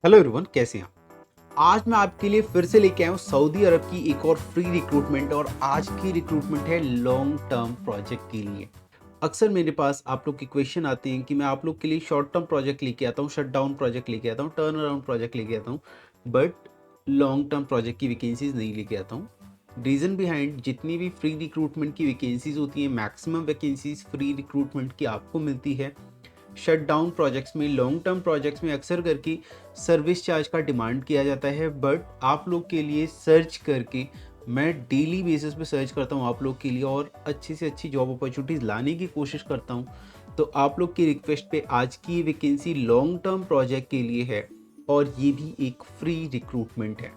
Hello everyone, कैसे हैं आप? आज मैं आपके लिए फिर से लेके आया हूँ सऊदी अरब की एक और फ्री रिक्रूटमेंट। और आज की रिक्रूटमेंट है लॉन्ग टर्म प्रोजेक्ट के लिए। अक्सर मेरे पास आप लोग के क्वेश्चन आते हैं कि मैं आप लोग के लिए शॉर्ट टर्म प्रोजेक्ट लेके आता हूँ, शट डाउन प्रोजेक्ट लेके आता हूँ, टर्न अराउंड प्रोजेक्ट लेके आता हूँ, बट लॉन्ग टर्म प्रोजेक्ट की वैकेंसीज नहीं लेके आता हूँ। रीज़न बिहाइंड, जितनी भी फ्री रिक्रूटमेंट की वैकेंसीज होती हैं, मैक्सिमम वैकेंसीज फ्री रिक्रूटमेंट की आपको मिलती है शट डाउन प्रोजेक्ट्स में। लॉन्ग टर्म प्रोजेक्ट्स में अक्सर करके सर्विस चार्ज का डिमांड किया जाता है, बट आप लोग के लिए सर्च करके मैं डेली बेसिस पे सर्च करता हूँ आप लोग के लिए और अच्छी से अच्छी जॉब अपॉर्चुनिटीज़ लाने की कोशिश करता हूँ। तो आप लोग की रिक्वेस्ट पे आज की वैकेंसी लॉन्ग टर्म प्रोजेक्ट के लिए है और ये भी एक फ्री रिक्रूटमेंट है।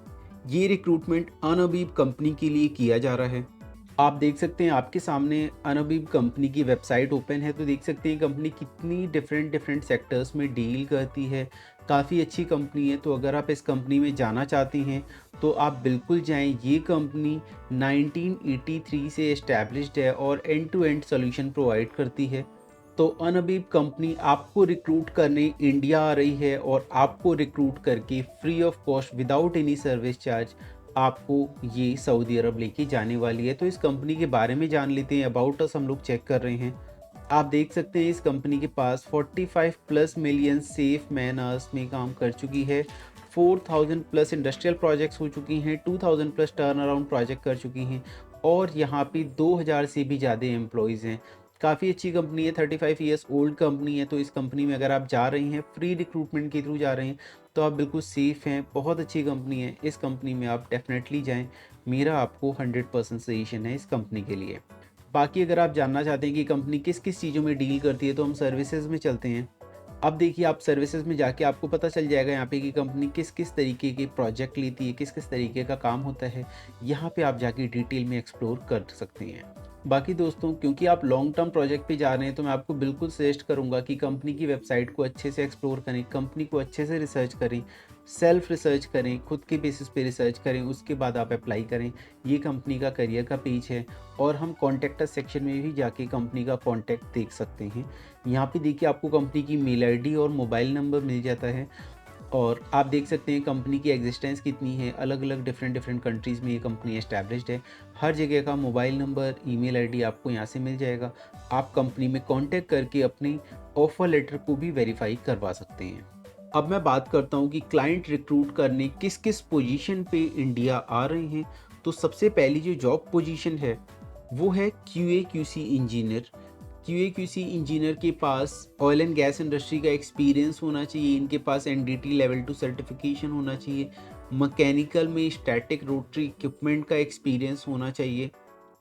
ये रिक्रूटमेंट अनअबीब कंपनी के लिए किया जा रहा है। आप देख सकते हैं आपके सामने अनअबीब कंपनी की वेबसाइट ओपन है, तो देख सकते हैं कंपनी कितनी डिफरेंट डिफरेंट सेक्टर्स में डील करती है। काफ़ी अच्छी कंपनी है, तो अगर आप इस कंपनी में जाना चाहते हैं तो आप बिल्कुल जाएं। ये कंपनी 1983 से इस्टेब्लिश्ड है और end to end solution provide करती है। तो अनअबीब कंपनी आपको रिक्रूट करने इंडिया आ रही है और आपको रिक्रूट करके free of cost without any service charge आपको ये सऊदी अरब लेके जाने वाली है। तो इस कंपनी के बारे में जान लेते हैं। अबाउट अस हम लोग चेक कर रहे हैं। आप देख सकते हैं इस कंपनी के पास 45 plus million safe man hours में काम कर चुकी है। 4000 प्लस इंडस्ट्रियल प्रोजेक्ट्स हो चुकी हैं, 2000 प्लस टर्न अराउंड प्रोजेक्ट कर चुकी हैं और यहाँ पे 2000 से भी ज़्यादा एम्प्लॉयज़ हैं। काफ़ी अच्छी कंपनी है, 35 ईयर्स ओल्ड कंपनी है। तो इस कंपनी में अगर आप जा रही हैं, फ्री रिक्रूटमेंट के थ्रू जा रहे हैं, तो आप बिल्कुल सेफ़ हैं। बहुत अच्छी कंपनी है, इस कंपनी में आप डेफ़िनेटली जाएँ। मेरा आपको 100% सजेशन है इस कंपनी के लिए। बाकी अगर आप जानना चाहते हैं कि कंपनी किस किस चीज़ों में डील करती है, तो हम सर्विसेज में चलते हैं। अब देखिए, आप सर्विसेज में जाके आपको पता चल जाएगा यहाँ पे कि कंपनी किस किस तरीके के प्रोजेक्ट लेती है, किस किस तरीके का काम होता है। यहाँ पे आप जाके डिटेल में एक्सप्लोर कर सकते हैं। बाकी दोस्तों, क्योंकि आप लॉन्ग टर्म प्रोजेक्ट पे जा रहे हैं, तो मैं आपको बिल्कुल सजेस्ट करूँगा कि कंपनी की वेबसाइट को अच्छे से एक्सप्लोर करें, कंपनी को अच्छे से रिसर्च करें, सेल्फ रिसर्च करें, खुद के बेसिस पे रिसर्च करें, उसके बाद आप अप्लाई करें। ये कंपनी का करियर का पेज है और हम कॉन्टैक्ट अस सेक्शन में भी जाके कंपनी का कॉन्टैक्ट देख सकते हैं। यहाँ पे देखिए, आपको कंपनी की मेल आईडी और मोबाइल नंबर मिल जाता है और आप देख सकते हैं कंपनी की एग्जिस्टेंस कितनी है। अलग अलग डिफरेंट डिफरेंट कंट्रीज़ में ये कंपनी एस्टैब्लिश्ड है। हर जगह का मोबाइल नंबर, ईमेल आईडी आपको यहाँ से मिल जाएगा। आप कंपनी में कांटेक्ट करके अपनी ऑफर लेटर को भी वेरीफाई करवा सकते हैं। अब मैं बात करता हूँ कि क्लाइंट रिक्रूट करने किस किस पोजीशन पे इंडिया आ रहे हैं। तो सबसे पहली जो जॉब पोजीशन है वो है QA QC engineer. QA QC engineer के पास ऑयल एंड गैस इंडस्ट्री का एक्सपीरियंस होना चाहिए। इनके पास एनडीटी लेवल 2 सर्टिफिकेशन होना चाहिए। मैकेनिकल में स्टैटिक रोटरी इक्विपमेंट का एक्सपीरियंस होना चाहिए।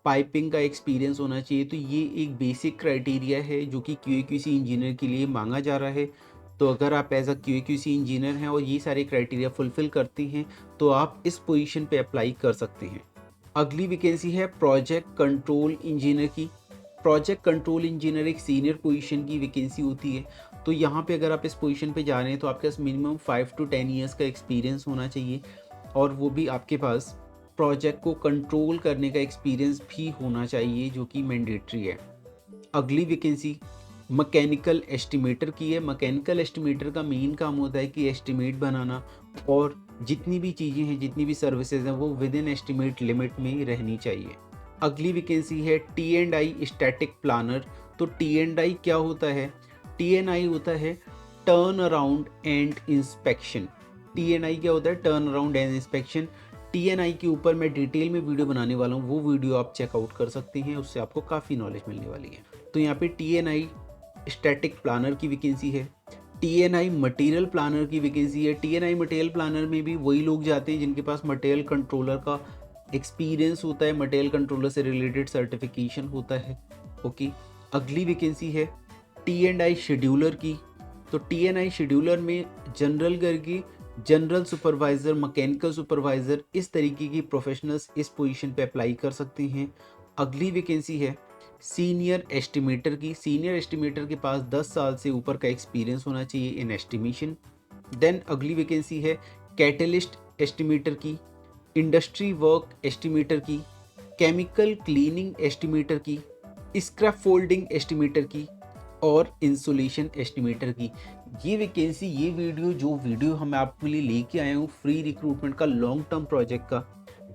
पाइपिंग का एक्सपीरियंस होना चाहिए। तो ये एक बेसिक क्राइटेरिया है जो कि क्यूए क्यूसी इंजीनियर के लिए मांगा जा रहा है। तो अगर आप as a QA QC engineer हैं और ये सारे क्राइटेरिया फुलफिल करते हैं, तो आप इस पोजीशन पे अप्लाई कर सकते हैं। अगली वैकेंसी है प्रोजेक्ट कंट्रोल इंजीनियर की। प्रोजेक्ट कंट्रोल इंजीनियर एक सीनियर पोजीशन की वैकेंसी होती है। तो यहाँ पे अगर आप इस पोजीशन पे जा रहे हैं, तो आपके पास मिनिमम 5 to 10 ईयर्स का एक्सपीरियंस होना चाहिए और वो भी आपके पास प्रोजेक्ट को कंट्रोल करने का एक्सपीरियंस भी होना चाहिए, जो कि मैंडेटरी है। अगली वैकेंसी मैकेनिकल एस्टिमेटर की है। मैकेनिकल एस्टिमेटर का मेन काम होता है कि एस्टिमेट बनाना और जितनी भी चीज़ें हैं, जितनी भी सर्विसेज हैं, वो विद इन एस्टिमेट लिमिट में ही रहनी चाहिए। अगली वैकेंसी है T and I static planner. तो टी एंड आई क्या होता है? टी एंड आई होता है turn around and inspection. T and I क्या होता है? Turn around and inspection. T N I के ऊपर मैं डिटेल में वीडियो बनाने वाला हूँ, वो वीडियो आप चेकआउट कर सकते हैं, उससे आपको काफ़ी नॉलेज मिलने वाली है। तो यहाँ पे टी एन आई स्टैटिक प्लानर की वैकेंसी है। टी एन आई मटीरियल प्लानर की वैकेंसी है। टी एन आई मटेरियल प्लानर में भी वही लोग जाते हैं जिनके पास मटेरियल कंट्रोलर का एक्सपीरियंस होता है, मटेरियल कंट्रोलर से रिलेटेड सर्टिफिकेशन होता है। ओके। अगली वैकेंसी है टी एंड आई शेड्यूलर की। तो टी एन आई शेड्यूलर में जनरल करके जनरल सुपरवाइज़र, मैकेनिकल सुपरवाइज़र, इस तरीके की प्रोफेशनल्स इस पोजीशन पे अप्लाई कर सकते हैं। अगली वैकेंसी है सीनियर एस्टिमेटर की। सीनियर एस्टिमेटर के पास 10 साल से ऊपर का एक्सपीरियंस होना चाहिए इन एस्टिमेशन। देन अगली वैकेंसी है कैटलिस्ट एस्टिमेटर की, इंडस्ट्री वर्क एस्टिमेटर की, केमिकल क्लीनिंग एस्टिमेटर की, स्क्रैप फोल्डिंग एस्टिमेटर की और इंसुलेशन एस्टिमेटर की। ये वैकेंसी, ये वीडियो हम आपके लिए लेके आए हूँ फ्री रिक्रूटमेंट का लॉन्ग टर्म प्रोजेक्ट का।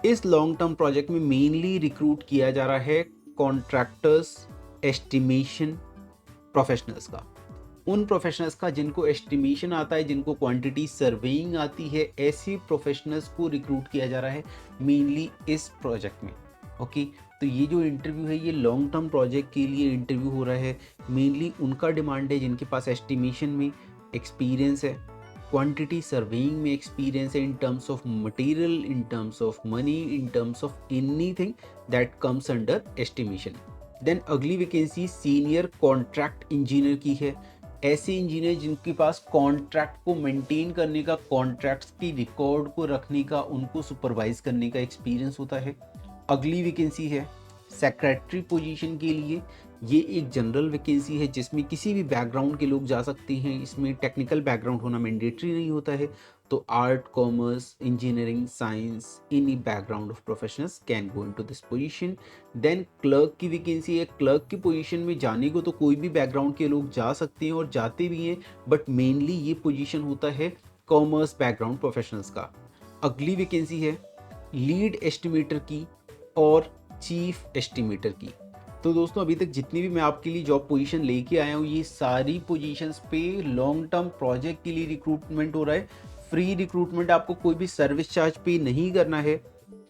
इस लॉन्ग टर्म प्रोजेक्ट में मेनली रिक्रूट किया जा रहा है कॉन्ट्रैक्टर्स एस्टिमेशन प्रोफेशनल्स का, उन प्रोफेशनल्स का जिनको एस्टिमेशन आता है, जिनको क्वांटिटी सर्वेइंग आती है, ऐसे प्रोफेशनल्स को रिक्रूट किया जा रहा है मेनली इस प्रोजेक्ट में। ओके, तो ये जो इंटरव्यू है ये लॉन्ग टर्म प्रोजेक्ट के लिए इंटरव्यू हो रहा है। मेनली उनका डिमांड है जिनके पास एस्टिमेशन में एक्सपीरियंस है, क्वांटिटी सर्वेइंग में एक्सपीरियंस है, in terms of material, in terms of money, in terms of anything that comes under estimation. Then अगली वैकेंसी सीनियर कॉन्ट्रैक्ट इंजीनियर की है। ऐसे इंजीनियर जिनके पास कॉन्ट्रैक्ट को मेंटेन करने का, कॉन्ट्रैक्ट्स की रिकॉर्ड को रखने का, उनको सुपरवाइज करने का एक्सपीरियंस होता है। अगली वैकेंसी है सेक्रेटरी पोजीशन के लिए। ये एक जनरल वैकेंसी है जिसमें किसी भी बैकग्राउंड के लोग जा सकते हैं, इसमें टेक्निकल बैकग्राउंड होना मैंडेटरी नहीं होता है। तो art, commerce, engineering, science, any background of professionals can go into this position. Then clerk की वैकेंसी है। क्लर्क की पोजीशन में जाने को तो कोई भी बैकग्राउंड के लोग जा सकते हैं और जाते भी हैं, बट मेनली ये पोजीशन होता है कॉमर्स बैकग्राउंड प्रोफेशनल्स का। अगली वैकेंसी है लीड एस्टिमेटर की और चीफ एस्टिमेटर की। तो दोस्तों अभी तक जितनी भी मैं आपके लिए जॉब पोजीशन लेके आया हूँ, ये सारी पोजीशंस पे लॉन्ग टर्म प्रोजेक्ट के लिए रिक्रूटमेंट हो रहा है। फ्री रिक्रूटमेंट, आपको कोई भी सर्विस चार्ज पे नहीं करना है।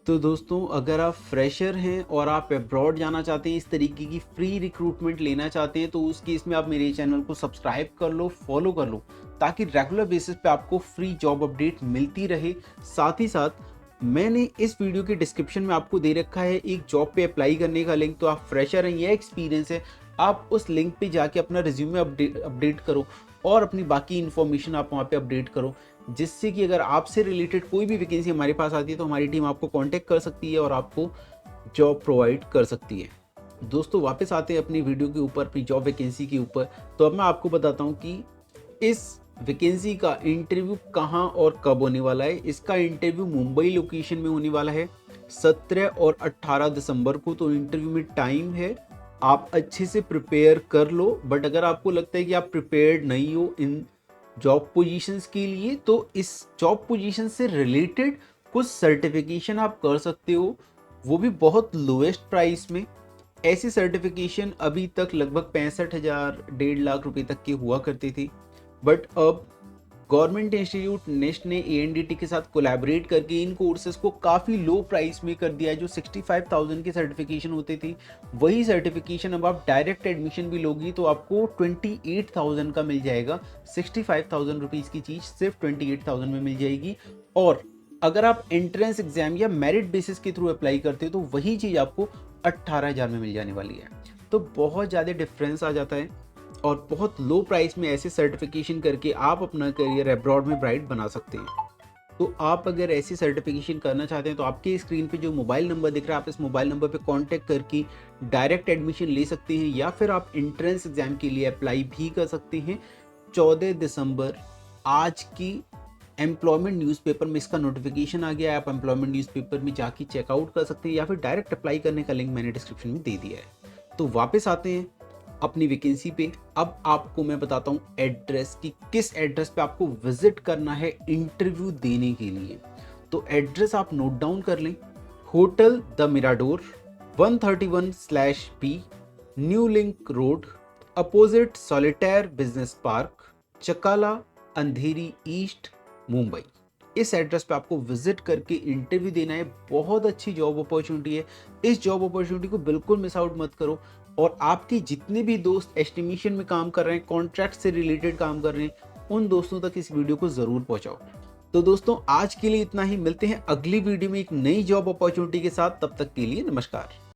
तो दोस्तों अगर आप फ्रेशर हैं और आप अब्रॉड जाना चाहते हैं, इस तरीके की फ्री रिक्रूटमेंट लेना चाहते हैं, तो उस केस में आप मेरे चैनल को सब्सक्राइब कर लो, फॉलो कर लो, ताकि रेगुलर बेसिस पे आपको फ्री जॉब अपडेट मिलती रहे। साथ ही साथ मैंने इस वीडियो के डिस्क्रिप्शन में आपको दे रखा है एक जॉब पे अप्लाई करने का लिंक। तो आप फ्रेशर हैं या एक्सपीरियंस है, आप उस लिंक पे जाके अपना रिज्यूमे अपडेट करो और अपनी बाकी इन्फॉर्मेशन आप वहाँ पे अपडेट करो, जिससे कि अगर आपसे रिलेटेड कोई भी वैकेंसी हमारे पास आती है तो हमारी टीम आपको कांटेक्ट कर सकती है और आपको जॉब प्रोवाइड कर सकती है। दोस्तों वापस आते हैं अपनी वीडियो के ऊपर, अपनी जॉब वैकेंसी के ऊपर। तो अब मैं आपको बताता हूँ कि इस वैकेंसी का इंटरव्यू कहाँ और कब होने वाला है। इसका इंटरव्यू मुंबई लोकेशन में होने वाला है 17 और 18 दिसंबर को। तो इंटरव्यू में टाइम है, आप अच्छे से प्रिपेयर कर लो। बट अगर आपको लगता है कि आप प्रिपेयर्ड नहीं हो इन जॉब पोजीशंस के लिए, तो इस जॉब पोजीशन से रिलेटेड कुछ सर्टिफिकेशन आप कर सकते हो, वो भी बहुत लोएस्ट प्राइस में। ऐसी सर्टिफिकेशन अभी तक लगभग 65,000 1.5 लाख रुपए तक के हुआ करते थे, बट अब गवर्नमेंट इंस्टीट्यूट नेस्ट ने ANDT के साथ कोलैबोरेट करके इन कोर्सेज को काफ़ी लो प्राइस में कर दिया है। जो 65,000 की सर्टिफिकेशन होती थी, वही सर्टिफिकेशन अब आप डायरेक्ट एडमिशन भी लोगी तो आपको 28,000 का मिल जाएगा। 65,000 रुपीज़ की चीज़ सिर्फ 28,000 में मिल जाएगी। और अगर आप एंट्रेंस एग्जाम या मेरिट बेसिस के थ्रू अप्लाई करते हो तो वही चीज़ आपको 18,000 में मिल जाने वाली है। तो बहुत ज़्यादा डिफरेंस आ जाता है और बहुत लो प्राइस में ऐसे सर्टिफिकेशन करके आप अपना करियर अब्रॉड में ब्राइट बना सकते हैं। तो आप अगर ऐसी सर्टिफिकेशन करना चाहते हैं तो आपके स्क्रीन पे जो मोबाइल नंबर दिख रहा है, आप इस मोबाइल नंबर पे कांटेक्ट करके डायरेक्ट एडमिशन ले सकते हैं, या फिर आप एंट्रेंस एग्जाम के लिए अप्लाई भी कर सकते हैं। 14 दिसंबर आज की एम्प्लॉयमेंट न्यूज़पेपर में इसका नोटिफिकेशन आ गया है। आप एम्प्लॉयमेंट न्यूज़पेपर में जाके चेकआउट कर सकते हैं, या फिर डायरेक्ट अप्लाई करने का लिंक मैंने डिस्क्रिप्शन में दे दिया है। तो वापस आते हैं अपनी वैकेंसी पे। अब आपको मैं बताता हूँ एड्रेस की, किस एड्रेस पे आपको विजिट करना है इंटरव्यू देने के लिए। तो एड्रेस आप नोट डाउन कर लें, hotel the Mirador 131/B new link road opposite solitaire business park, Chakala, Andheri east, Mumbai. इस एड्रेस पे आपको विजिट करके इंटरव्यू देना है। बहुत अच्छी जॉब अपॉर्चुनिटी है, इस जॉब अपॉर्चुनिटी को बिल्कुल मिस आउट मत करो। और आपके जितने भी दोस्त एस्टिमेशन में काम कर रहे हैं, कॉन्ट्रैक्ट से रिलेटेड काम कर रहे हैं, उन दोस्तों तक इस वीडियो को ज़रूर पहुंचाओ। तो दोस्तों आज के लिए इतना ही, मिलते हैं अगली वीडियो में एक नई जॉब अपॉर्चुनिटी के साथ। तब तक के लिए नमस्कार।